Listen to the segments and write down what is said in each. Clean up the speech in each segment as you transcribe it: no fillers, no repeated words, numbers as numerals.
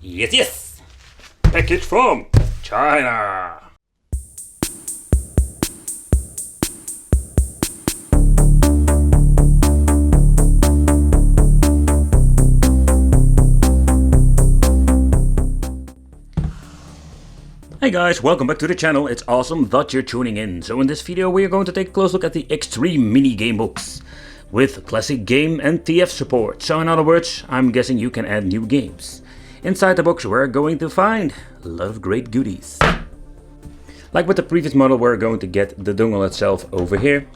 Yes, yes! Package from China! Hey guys, welcome back to the channel. It's awesome that you're tuning in. So in this video we are going to take a close look at the Extreme mini game books with classic game and TF support. So in other words, I'm guessing you can add new games. Inside the books we're going to find a lot of great goodies. Like with the previous model, we're going to get the dongle itself over here.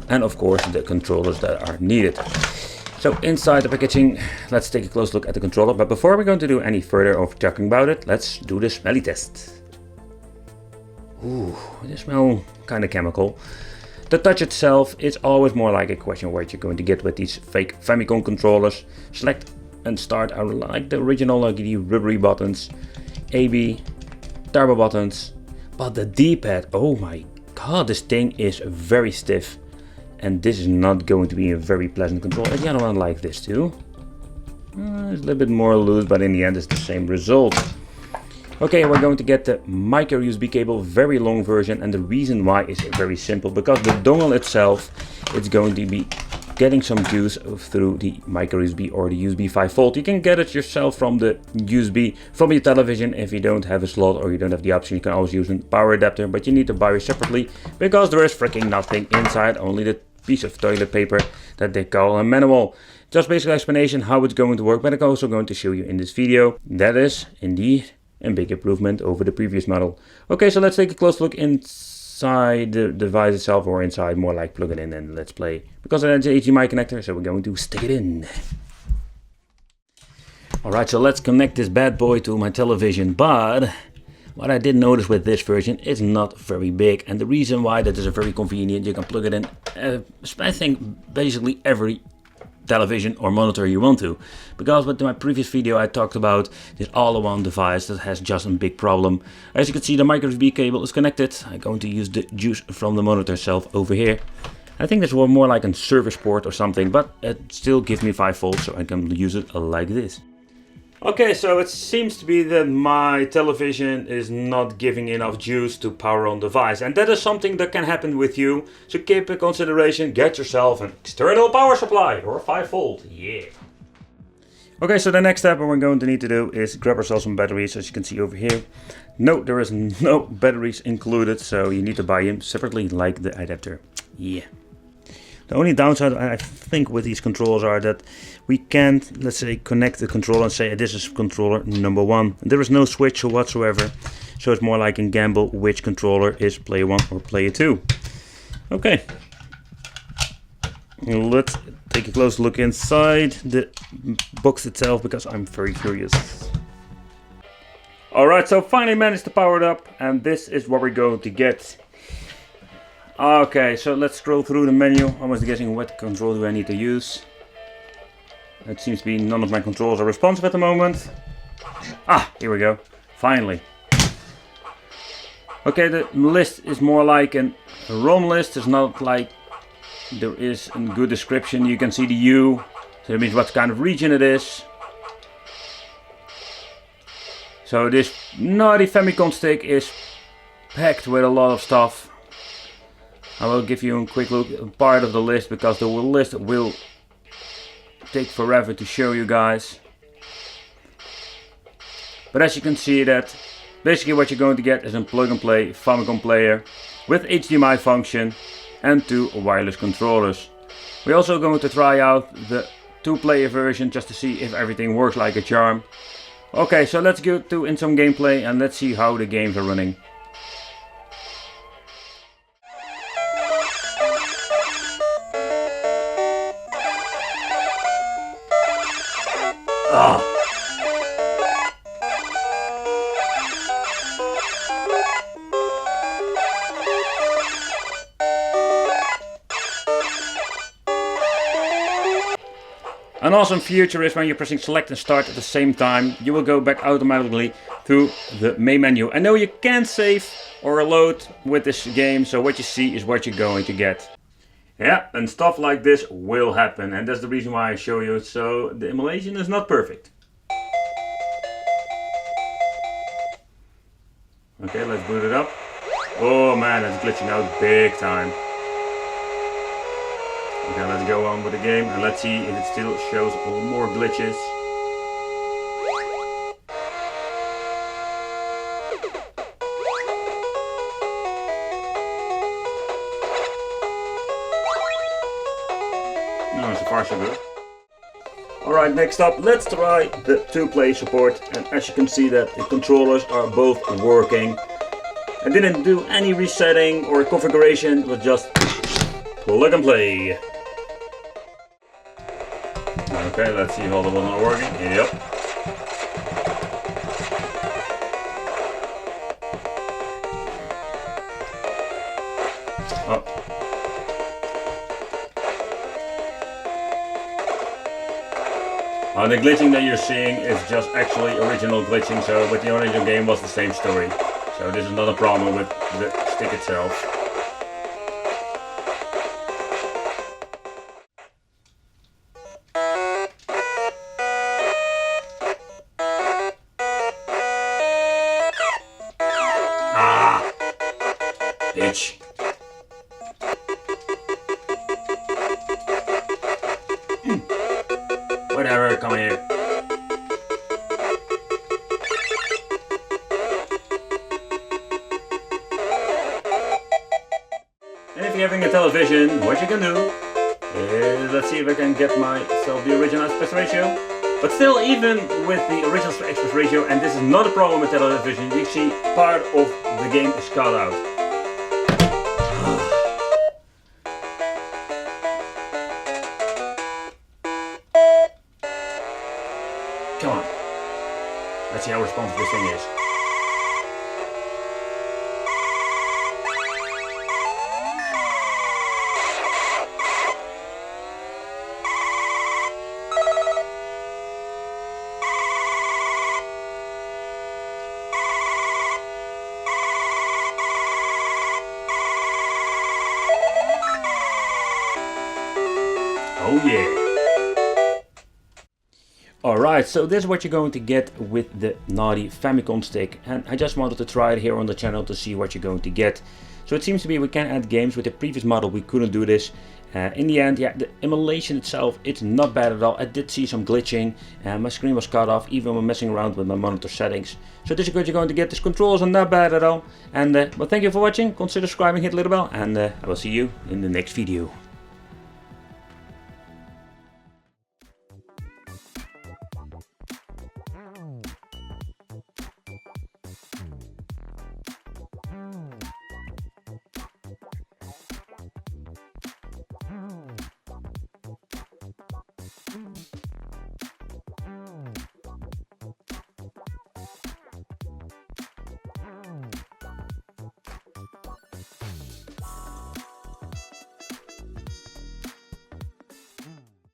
And of course the controllers that are needed. So inside the packaging, let's take a close look at the controller. But before we're going to do any further of talking about it, let's do the smelly test. Ooh, they smell kind of chemical. The touch itself is always more like a question what you're going to get with these fake Famicom controllers. Select and start out like the original, like the rubbery buttons, AB, turbo buttons. But the D-pad, oh my god, this thing is very stiff. And this is not going to be a very pleasant control. The other one like this too. It's a little bit more loose, but in the end it's the same result. Okay, we're going to get the micro USB cable, very long version, and the reason why is very simple, because the dongle itself, it's going to be getting some juice through the micro USB or the USB 5V. You can get it yourself from the USB from your television. If you don't have a slot or you don't have the option, you can always use a power adapter, but you need to buy it separately because there is freaking nothing inside, only the piece of toilet paper that they call a manual. Just basic explanation how it's going to work, but I'm also going to show you in this video. That is indeed a big improvement over the previous model. Okay, so let's take a close look inside the device itself, or inside, more like plug it in and let's play. Because it has an HDMI connector, so we're going to stick it in. Alright, so let's connect this bad boy to my television, but what I did notice with this version, it's not very big, and the reason why that is very convenient, you can plug it in, I think, basically every television or monitor you want to. Because with my previous video I talked about this all-in-one device that has just a big problem. As you can see, the micro USB cable is connected. I'm going to use the juice from the monitor itself over here. I think this was more like a service port or something, but it still gives me 5V, so I can use it like this. Okay, so it seems to be that my television is not giving enough juice to power on the device, and that is something that can happen with you, so keep in consideration, get yourself an external power supply or 5V, yeah. Okay, so the next step what we're going to need to do is grab ourselves some batteries, as you can see over here. No, there is no batteries included, so you need to buy them separately like the adapter, yeah. The only downside I think with these controllers are that we can't, let's say, connect the controller and say this is controller number 1. There is no switch whatsoever, so it's more like a gamble which controller is player 1 or player 2. Okay, let's take a close look inside the box itself because I'm very curious. Alright, so finally managed to power it up, and this is what we're going to get. Okay, so let's scroll through the menu. I was guessing what control do I need to use. It seems to be none of my controls are responsive at the moment. Ah, here we go. Finally. Okay, the list is more like a ROM list. It's not like there is a good description. You can see the U, so it means what kind of region it is. So this naughty Famicom stick is packed with a lot of stuff. I will give you a quick look at part of the list because the list will take forever to show you guys. But as you can see, that basically what you're going to get is a plug and play Famicom player with HDMI function and 2 wireless controllers. We're also going to try out the 2-player version just to see if everything works like a charm. Okay, so let's go in some gameplay and let's see how the games are running. An awesome feature is when you're pressing select and start at the same time, you will go back automatically through the main menu. I know you can't save or reload with this game, so what you see is what you're going to get. Yeah, and stuff like this will happen, and that's the reason why I show you it, so the emulation is not perfect. Okay, let's boot it up. Oh man, it's glitching out big time. Okay, let's go on with the game and let's see if it still shows all more glitches. No, so far so good. Alright, next up, let's try the 2-play support, and as you can see that the controllers are both working. I didn't do any resetting or configuration, it was just plug and play. Okay, let's see if all the ones are working. Yep. Oh. The glitching that you're seeing is just actually original glitching, so with the original game was the same story. So this is not a problem with the stick itself. Ah! Bitch. Whatever, come here. And if you're having a television, what you can do is, let's see if I can get myself the original aspect ratio. But still, even with the original aspect ratio, and this is not a problem with television, you see part of the game is cut out. Come on. Let's see how responsive this thing is. Oh yeah. Alright, so this is what you're going to get with the naughty Famicom stick, and I just wanted to try it here on the channel to see what you're going to get. So it seems to be we can add games. With the previous model we couldn't do this. In the end, yeah, the emulation itself, it's not bad at all. I did see some glitching, my screen was cut off even when messing around with my monitor settings. So this is what you're going to get. This controls are not bad at all. And well, thank you for watching, consider subscribing, hit the little bell, and I will see you in the next video.